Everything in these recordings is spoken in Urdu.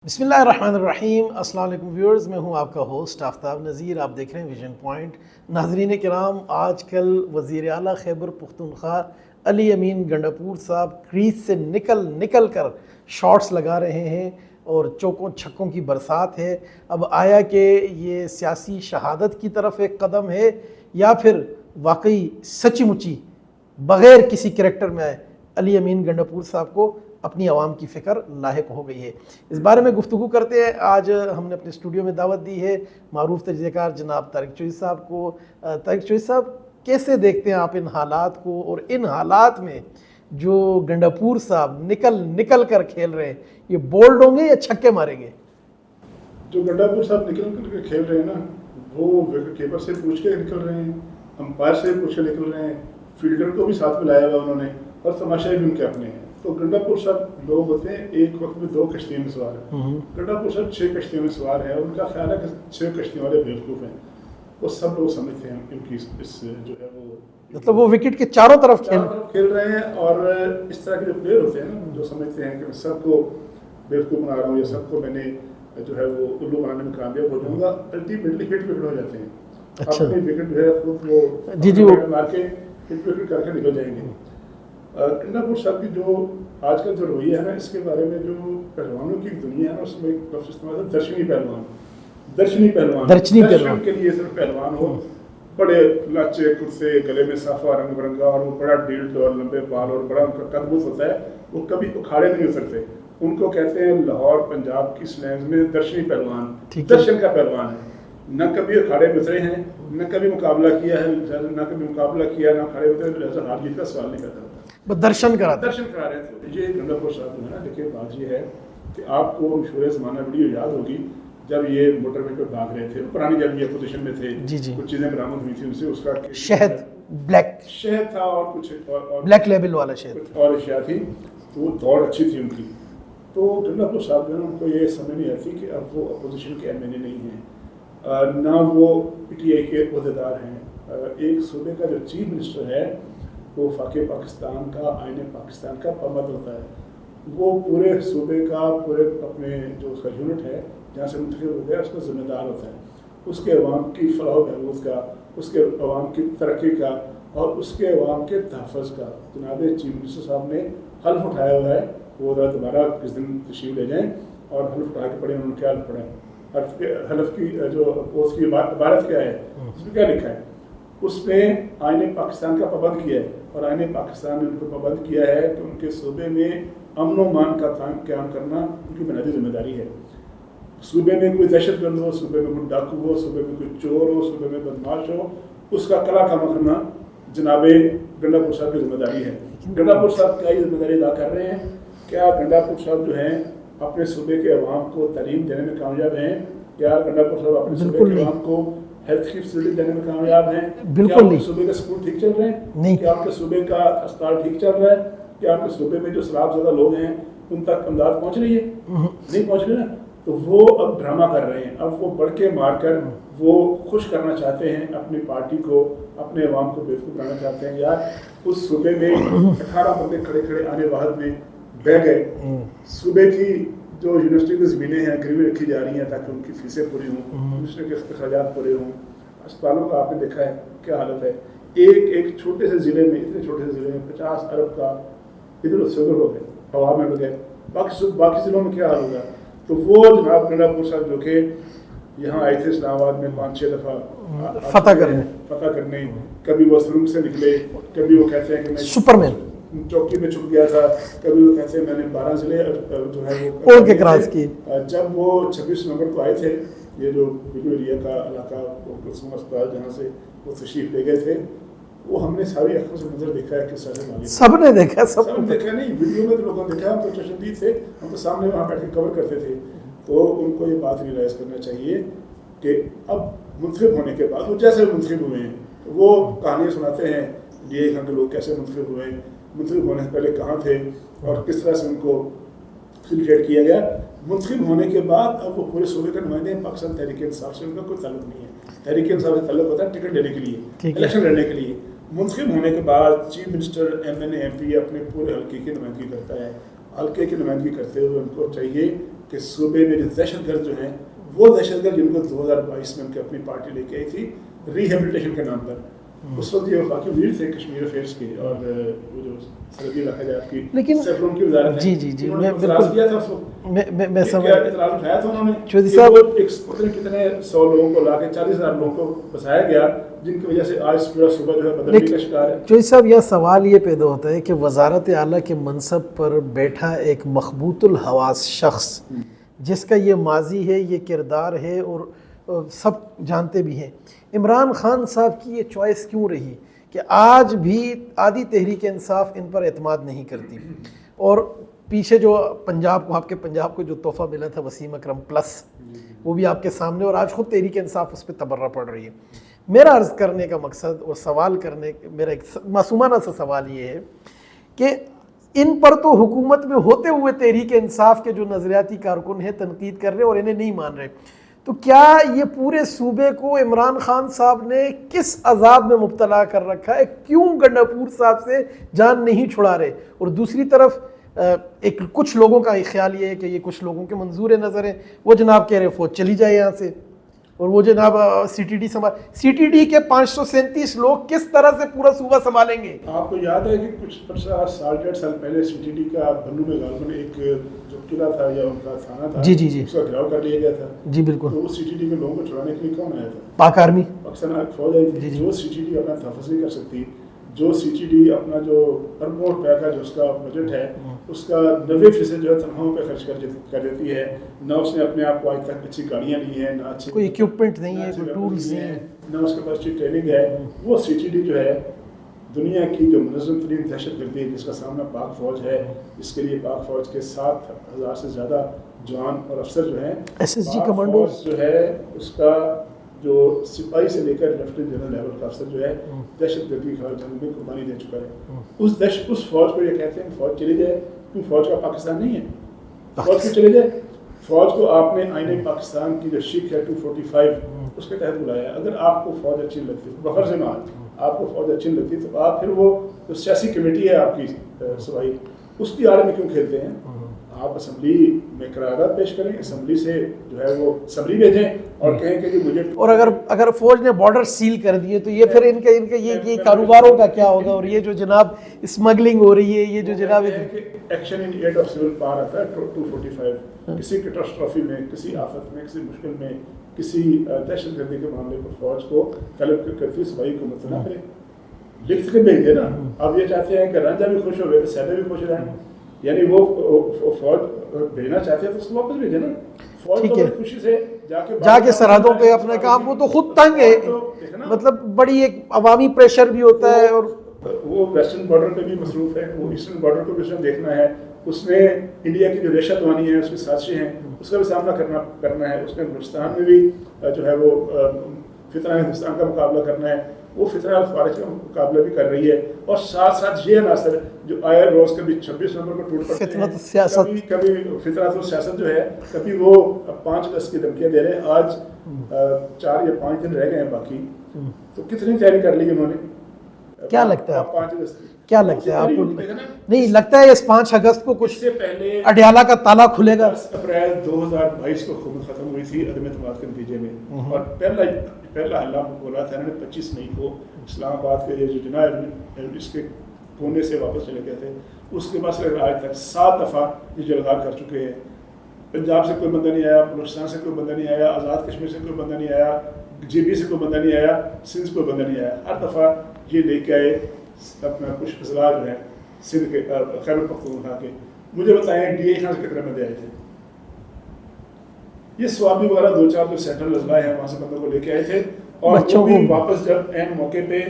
بسم اللہ الرحمن الرحیم۔ السلام علیکم ویورز، میں ہوں آپ کا ہوسٹ آفتاب نذیر۔ آپ دیکھ رہے ہیں ویژن پوائنٹ۔ ناظرین کرام، آج کل وزیر اعلیٰ خیبر پختونخوا علی امین گنڈاپور صاحب کریز سے نکل کر شاٹس لگا رہے ہیں اور چوکوں چھکوں کی برسات ہے۔ اب آیا کہ یہ سیاسی شہادت کی طرف ایک قدم ہے یا پھر واقعی سچی مچی بغیر کسی کریکٹر میں آئے علی امین گنڈاپور صاحب کو اپنی عوام کی فکر لاحق ہو گئی ہے۔ اس بارے میں گفتگو کرتے ہیں۔ آج ہم نے اپنے اسٹوڈیو میں دعوت دی ہے معروف تجزیہ کار جناب طارق چوہی صاحب کو۔ طارق چوہی صاحب، کیسے دیکھتے ہیں آپ ان حالات کو، اور ان حالات میں جو گنڈاپور صاحب نکل کر کھیل رہے ہیں، یہ بولڈ ہوں گے یا چھکے ماریں گے؟ جو گنڈاپور صاحب نکل کے کھیل رہے ہیں نا، وہ وکٹ کیپر سے پوچھ کے نکل رہے ہیں، امپائر سے پوچھ کے نکل رہے ہیں، فیلڈر کو بھی ساتھ میں لایا ہوا انہوں نے، اور تماشائی بھی ان کے اپنے ہیں۔ تو گنڈاپور صاحب لوگ ہوتے ہیں ایک وقت میں 2 کشتیوں میں سوار ہیں، گنڈاپور صاحب 6 کشتیوں میں سوار ہیں، اور ان کا خیال ہے کہ 6 کشتیوں والے بیوقوف ہیں۔ وہ سب لوگ سمجھتے ہیں ان کی اس جو ہے وہ مطلب وہ وکٹ کے چاروں طرف کھیل رہے ہیں، اور اس طرح کے جو پلیئر ہوتے ہیں نا، جو سمجھتے ہیں کہ میں سب کو بیوقوف بنا رہا ہوں یا سب کو میں نے جو ہے وہ الو بنانے میں کامیاب ہو جاؤں گا، الٹیمیٹلی ہٹ وکٹ ہو جاتے ہیں۔ اپنی وکٹ جو ہے خود وہ مار کے ہٹ وکٹ کر کے نکل جائیں گے۔ گنڈاپور صاحب کی جو آج کل جو رویہ ہے نا، اس کے بارے میں جو پہلوانوں کی دنیا ہے نا، اس میں ایک لفظ استعمال ہے درشنی پہلوان درشن کے لیے صرف پہلوان ہو، بڑے لاچے کرسے، گلے میں صافہ رنگ برنگا، اور وہ بڑا ڈیلڈ اور لمبے بال اور بڑا ان کا قد بوس ہوتا ہے، وہ کبھی اکھاڑے نہیں ہو سکتے۔ ان کو کہتے ہیں لاہور پنجاب کی سلینگ میں درشنی پہلوان، درشن کا پہلوان ہے۔ نہ کبھی اکھاڑے میں اترے ہیں، نہ کبھی مقابلہ کیا ہے، نہ اکھاڑے میں اترے، لہٰذا ہار جیت کا سوال نہیں کرتا، درشن کرا رہے تھے۔ یہ گنڈاپور صاحب جو ہے نا، دیکھیے بات یہ ہے کہ آپ کو مشہور زمانہ ویڈیو یاد ہوگی جب یہ موٹر وے پہ بھاگ رہے تھے، پرانی جب یہ اپوزیشن میں تھے، کچھ چیزیں برآمد ہوئی تھی ان سے، اس کا شہد تھا اور کچھ بلیک لیبل والا شہد اور اشیاء تھی، تو وہ دوڑ اچھی تھی ان کی۔ تو گنڈاپور صاحب جو ہے نا، ان کو یہ سمجھ نہیں آتی کہ اب وہ اپوزیشن کے ایم این اے نہیں ہیں، نہ وہ پی ٹی آئی کے عہدیدار ہیں۔ ایک صوبے کا جو چیف منسٹر ہے وہ وفاق پاکستان کا، آئین پاکستان کا پابند ہوتا ہے۔ وہ پورے صوبے کا، پورے اپنے جو اس کا یونٹ ہے جہاں سے منتخب ہو گیا، اس کا ذمہ دار ہوتا ہے۔ اس کے عوام کی فلاح و بہبود کا، اس کے عوام کی ترقی کا، اور اس کے عوام کے تحفظ کا جناب چیف منسٹر صاحب نے حلف اٹھایا ہوا ہے۔ وہ دوبارہ کس دن تشریف لے جائیں اور حلف اٹھا کے پڑھیں، انہوں نے کیا حلف پڑھیں، حلف کی جو اس کی عبارت کیا ہے، اس میں کیا لکھا ہے۔ اس نے آئین پاکستان کا پابند کیا ہے، اور آئین پاکستان نے ان کو پابند کیا ہے کہ ان کے صوبے میں امن و امان کا قیام کرنا ان کی بنیادی ذمہ داری ہے۔ صوبے میں کوئی دہشت گرد ہو، صوبے میں کوئی ڈاکو ہو، صوبے میں کوئی چور ہو، صوبے میں بدماش ہو، اس کا قلع کامہ کرنا جناب گنڈاپور صاحب کی ذمہ داری ہے۔ گنڈاپور صاحب کیا یہ ذمہ داری ادا کر رہے ہیں؟ کیا گنڈاپور صاحب جو ہیں اپنے صوبے کے عوام کو تعلیم دینے میں کامیاب ہیں؟ کیا گنڈاپور صاحب اپنے صوبے کے عوام کو ہیلتھ کی فیسلٹی دینے میں کامیاب ہیں؟ کیا آپ کے صوبے کا اسکول ٹھیک چل رہے ہیں؟ کیا آپ کے صوبے کا اسپتال ٹھیک چل رہا ہے؟ کیا آپ کے صوبے میں جو سیلاب زدہ لوگ ہیں ان تک امداد پہنچ رہی ہے؟ نہیں پہنچ رہی نا۔ تو وہ اب ڈرامہ کر رہے ہیں، اب وہ بڑھ کے مار کر وہ خوش کرنا چاہتے ہیں اپنی پارٹی کو، اپنے عوام کو بیوقوف بنانا چاہتے ہیں۔ یار اس صوبے میں 18 بندے کھڑے آنے واحد میں بہ گئے، صوبے کی جو یونیورسٹی کی زمینیں ہیں گروی رکھی جا رہی ہیں تاکہ ان کی فیسیں پوری ہوں، یونیورسٹی کے اخراجات پورے ہوں۔ اسپتالوں کا آپ نے دیکھا ہے کیا حالت ہے۔ ایک چھوٹے سے ضلع میں، اتنے چھوٹے سے ضلع میں 50 ارب کا ادھر ادھر ہو گئے، ہوا میں اڑ گئے۔ باقی ضلعوں میں کیا حال ہوگا؟ تو وہ جناب گنڈاپور صاحب جو کہ یہاں آئے تھے اسلام آباد میں 5-6 دفعہ فتح کرنے، کبھی وہ سرنگ سے نکلے، کبھی وہ کہتے ہیں کہ میں سپرمین چوکی میں چھپ گیا تھا، کبھی وہ کہتے ہیں میں نے 12 ضلع جو ہے وہ کے کراس کیے۔ جب وہ 26 نومبر کو آئے تھے، یہ جو ویڈیو ایریا کا علاقہ کلثوم اسپتال جہاں سے وہ تشریف لے گئے تھے، وہ ہم نے ساری آنکھوں سے منظر دیکھا ہے کس طرح سے سب نے دیکھا نہیں، ویڈیو میں تو لوگوں نے دیکھا، ہم تو چشمدید تھے، ہم تو سامنے وہاں بیٹھ کے کور کرتے تھے۔ تو ان کو یہ بات ریئلائز کرنا چاہیے کہ اب منتخب ہونے کے بعد وہ جیسے منتخب ہوئے ہیں، وہ کہانیاں سناتے ہیں یہ یہاں کے لوگ کیسے منتخب ہوئے ہیں، منتخب ہونے سے پہلے کہاں تھے اور کس طرح سے ان کو فلٹریٹ کیا گیا۔ منتخب ہونے کے بعد اب وہ پورے صوبے کا نمائندے ہیں، پاکستان تحریک انصاف سے ان کا کوئی تعلق نہیں ہے۔ تحریک انصاف سے تعلق ہوتا ہے ٹکٹ لینے کے لیے، الیکشن لڑنے کے لیے۔ منتخب ہونے کے بعد چیف منسٹر، ایم این اے، ایم پی اپنے پورے حلقے کی نمائندگی کرتا ہے۔ حلقے کی نمائندگی کرتے ہوئے ان کو چاہیے کہ صوبے میں جو دہشت گرد جو ہیں وہ دہشت گرد جن کو 2022 میں ان کی اپنی پارٹی لے کے آئی تھی ریہیبلیٹیشن کے نام پر. اس وقت یہ وفاقی وزیر تھے کشمیر افیئرس کے اور وہ جو سرحدی علاقہ جات کی سیفرون کی وزارت ہے. جی میں بالکل کیا تھا اس وقت میں سمجھ اعتراض اٹھایا تھا انہوں نے چودھری صاحب کتنے 100 لوگوں کو لا کے 40,000 لوگوں کو بسایا گیا جن کی وجہ سے آج پورا صوبہ جو ہے بدلنے کا شکار ہے. چودھری صاحب یہ سوال یہ پیدا ہوتا ہے کہ وزارت اعلیٰ کے منصب پر بیٹھا ایک مخبوط الحواس شخص جس کا یہ ماضی ہے یہ کردار ہے اور سب جانتے بھی ہیں, عمران خان صاحب کی یہ چوائس کیوں رہی کہ آج بھی آدھی تحریک انصاف ان پر اعتماد نہیں کرتی؟ اور پیچھے جو پنجاب کو آپ کے پنجاب کو جو تحفہ ملا تھا وسیم اکرم پلس وہ بھی آپ کے سامنے, اور آج خود تحریک انصاف اس پہ تبرہ پڑ رہی ہے. میرا عرض کرنے کا مقصد اور سوال کرنے میرا ایک معصومانہ سا سوال یہ ہے کہ ان پر تو حکومت میں ہوتے ہوئے تحریک انصاف کے جو نظریاتی کارکن ہیں تنقید کر رہے اور انہیں نہیں مان رہے, تو کیا یہ پورے صوبے کو عمران خان صاحب نے کس عذاب میں مبتلا کر رکھا ہے؟ کیوں گنڈاپور صاحب سے جان نہیں چھڑا رہے؟ اور دوسری طرف ایک کچھ لوگوں کا خیال یہ ہے کہ یہ کچھ لوگوں کے منظور نظر ہیں, وہ جناب کہہ رہے فوج چلی جائے یہاں سے, اور وہ جناب سی ٹی ڈی کے 537 لوگ کس طرح سے پورا صوبہ سنبھالیں گے؟ آپ کو یاد ہے کہ کچھ سال 1.5 سال پہلے سی ٹی ڈی کا بنو میں غالباً ایک جو قلعہ تھا یا ان کا تھانہ تھا جی اس کا گھراؤ کر لیا گیا تھا. جی بالکل. تو اس سی ٹی ڈی کے لوگوں کو چھڑانے کے لیے کون آیا تھا؟ پاک آرمی, پاکستان فوج آئی تھی. جو سی ٹی ڈی اپنا تحفظ نہیں کر سکتی, جو سی ٹی ڈی اپنا جو اربوں روپے کا جو اس کا بجٹ ہے اس کا 90% جو ہے تنخواہوں پہ خرچ کر دیتی ہے. نہ اس نے اپنے آپ کو آج تک اچھی گاڑیاں لی ہیں, نہ اچھی کوئی اکوپمنٹ نہیں ہے, کوئی ٹولز نہیں ہیں, نہ اس کے پاس اچھی ٹریننگ ہے. وہ سی ٹی ڈی جو ہے دنیا کی جو منظم ترین دہشت گردی ہے جس کا سامنا پاک فوج ہے, اس کے لیے پاک فوج کے 7,000 سے زیادہ جوان اور افسر جو ہیں, ایس ایس جی پاک کمانڈوز فوج جو ہے اس کا جو سپاہی سے لے کر لیفٹیننٹ جنرل لیول کا افسر جو ہے دہشت گردی کے خلاف جنگ میں قربانی دے چکا ہے. اس فوج کو یہ کہتے ہیں فوج چلی جائے, کیوں فوج کا پاکستان نہیں ہے؟ فوج کیوں چلی جائے؟ فوج کو آپ نے آئین پاکستان کی جو شک ہے 245 اس کے تحت بلایا. اگر آپ کو فوج اچھی لگتی بفرض معاد آپ کو فوج اچھی لگتی تو آپ پھر وہ جو سیاسی کمیٹی ہے آپ کی صوبائی اس کی آڑ میں کیوں کھیلتے ہیں؟ آپ اسمبلی میں قرارداد پیش کریں, اسمبلی سے جو ہے وہ اسمبلی بھیجیں اور کہیں کہ مجھے, اور اگر فوج نے بارڈر سیل کر دیے تو یہ پھر ان کے یہ کاروباروں کا کیا ہوگا؟ اور یہ جو جناب اسمگلنگ ہو رہی ہے, یہ جو جناب action in aid of civil power آتا ہے 245, کسی کیٹاسٹرافی میں, کسی آفت میں, کسی مشکل میں, کسی دہشت گردی کے معاملے پر فوج کو طلب کرتی صوبائی کو متنا کرے, لکھ کے بھیج دے نا. اب یہ چاہتے ہیں کہ رانجھا بھی خوش ہو گئے تو سیدہ بھی خوش رہیں, یعنی وہ فوج بھیجنا چاہتے ہیں تو اس کو واپس بھیجے نا. فوج تو خوشی سے جا کے سرحدوں پہ اپنے کام, وہ تو خود تنگ ہے, مطلب بڑی ایک عوامی پریشر بھی ہوتا ہے, اور وہ ویسٹرن بارڈر پہ بھی مصروف ہے, وہ ایسٹرن بارڈر کو بھی اس نے دیکھنا ہے, اس نے انڈیا کی جو ریشہ دوانی ہے اس کی سازشیں ہیں اس کا بھی سامنا کرنا ہے, اس نے بلوچستان میں بھی جو ہے وہ فتنہ ہندوستان کا مقابلہ کرنا ہے, وہ فتنہ الفارج کا مقابلہ بھی کر رہی ہے, اور ساتھ ساتھ یہ عناصر جو آئے روز کبھی 26 نومبر کو ٹوٹ پڑتے ہیں, کبھی فتنہ السیاست جو ہے, کبھی وہ 5 اگست کی دھمکیاں دے رہے ہیں. آج 4 یا 5 دن رہ گئے ہیں باقی, تو کتنی تیاری کر لی انہوں نے؟ کیا لگتا ہے آپ 5 اگست کیا لگتا ہے آپ کو؟ نہیں لگتا ہے اس 5 اگست کو کچھ سے پہلے اڈیالہ کا تالا کھلے گا؟ 10 اپریل 2022 کو حکومت ختم ہوئی تھی عدم اعتماد کے نتیجے میں, اور پہلا حملہ بولا تھا انہوں نے 25 مئی کو اسلام آباد کے جو جناب اس کے کونے سے واپس چلے گئے تھے, اس کے بعد سے آج تک 7 دفعہ یہ جلغار کر چکے ہیں. پنجاب سے کوئی بندہ نہیں آیا, بلوچستان سے کوئی بندہ نہیں آیا, آزاد کشمیر سے کوئی بندہ نہیں آیا, جی بی سے کوئی بندہ نہیں آیا, سندھ سے کوئی بندہ نہیں آیا. ہر دفعہ یہ لے کے آئے اپنا کچھ اضلاع جو ہیں سندھ کے خیبر پختونخوا کے. مجھے بتائیں ڈی اے خان سے کتنے بندے آئے تھے؟ یہ سوابی وغیرہ 2-4 جو سینٹرل اضلاع ہیں وہاں سے بندوں کو لے کے آئے تھے, اور وہ بھی واپس جب این موقع پہ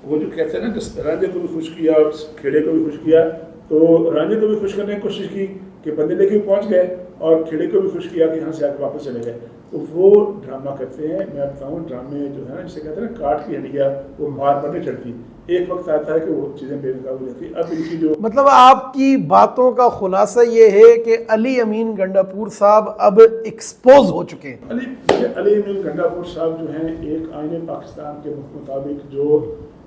وہ جو کہتے ہیں نا کہ رانجھے کو بھی خوش کیا اور کھیڑے کو بھی خوش کیا, تو رانجھے کو بھی خوش کرنے کی کوشش کی کہ بندے لے کے پہنچ گئے, اور کھیڑے کو بھی خوش کیا کہ یہاں سے آ کے واپس چلے گئے. تو وہ ڈرامہ کرتے ہیں. میں بتاؤں ڈرامے جو ہے نا جسے کہتے ہیں نا کاٹ کی ہڈیاں وہ مار پر نہیں چڑھتی, ایک وقت آتا ہے کہ وہ چیزیں بے نقاب ہو جاتی. اب ان کی جو مطلب آپ کی باتوں کا خلاصہ یہ ہے کہ علی امین گنڈاپور صاحب اب ایکسپوز ہو چکے ہیں. علی امین گنڈاپور صاحب جو ہیں ایک آئین پاکستان کے مطابق جو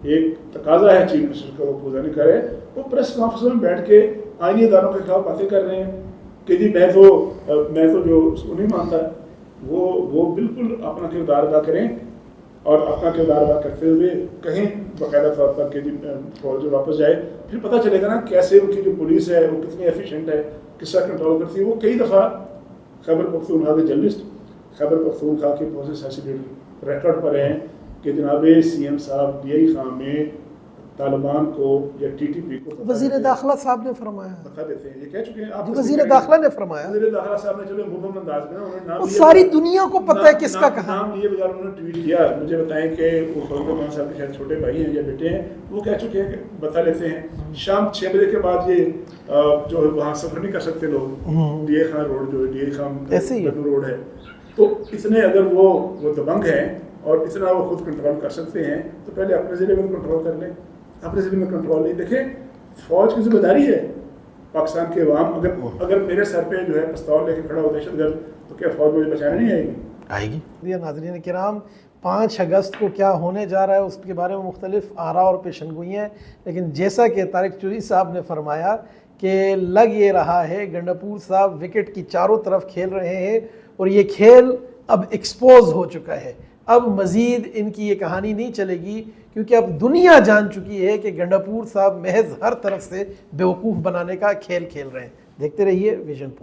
ایک تقاضا ہے چیف منسٹر کا وہ پورا نہیں کرے, وہ پریس کانفرنس میں بیٹھ کے آئینی اداروں کے خلاف باتیں کر رہے ہیں. کہ جی میں تو جو اس کو نہیں مانتا وہ بالکل اپنا کردار ادا کریں اور اپنا کردار ادا کرتے ہوئے کہیں باقاعدہ طور پر کہ جی فوج جو واپس جائے. پھر پتہ چلے گا نا کیسے ان کی جو پولیس ہے وہ کتنی ایفیشینٹ ہے, کس طرح کنٹرول کرتی ہے. وہ کئی دفعہ خیبر پختونخوا کے جرنلسٹ, خیبر پختونخوا کے پروسیس ایسوسیٹ ریکارڈ پر ہیں کہ جناب سی ایم صاحب ڈی آئی خان میں طالبان کو یا ٹی ٹی پی کو وزیر داخلہ صاحب نے فرمایا, بتا دیتے ہیں, یہ کہہ چکے ہیں آپ. وزیر داخلہ نے فرمایا, وزیر داخلہ صاحب نے چلو مبہم انداز میں انہوں نے نام وہ ساری دنیا کو پتہ ہے کس کا کہا. نام لیے بغیر انہوں نے ٹویٹ کیا. مجھے بتائیں کہ وہ فروغ الرحمان صاحب کے شاید چھوٹے بھائی ہیں یا بیٹے ہیں, وہ کہہ چکے ہیں کہ بتا لیتے ہیں شام 6 بجے کے بعد یہ جو ہے وہاں سفر نہیں کر سکتے لوگ. ڈی اے خان روڈ جو ہے ڈی اے خان روڈ ہے, تو اتنے اگر وہ دبنگ ہیں اور اتنا وہ خود کنٹرول کر سکتے ہیں تو پہلے اپنے ضلع میں کنٹرول کر لیں. اپنے ضلع میں کنٹرول نہیں. دیکھیں فوج کی ذمہ داری ہے پاکستان کے عوام. اگر میرے سر پہ جو ہے پستول لے کے کھڑا ہو دہشت گرد, تو کیا فوج مجھے بچانے نہیں آئے گی؟ ناظرین کرام, 5 اگست کو کیا ہونے جا رہا ہے اس کے بارے میں مختلف آراء اور پیشن گوئی ہیں, لیکن جیسا کہ طارق چوہدری صاحب نے فرمایا کہ لگ یہ رہا ہے گنڈاپور صاحب وکٹ کی چاروں طرف کھیل رہے ہیں اور یہ کھیل اب ایکسپوز ہو چکا ہے. اب مزید ان کی یہ کہانی نہیں چلے گی, کیونکہ اب دنیا جان چکی ہے کہ گنڈاپور صاحب محض ہر طرف سے بیوقوف بنانے کا کھیل کھیل رہے ہیں. دیکھتے رہیے ویژن پوائنٹ.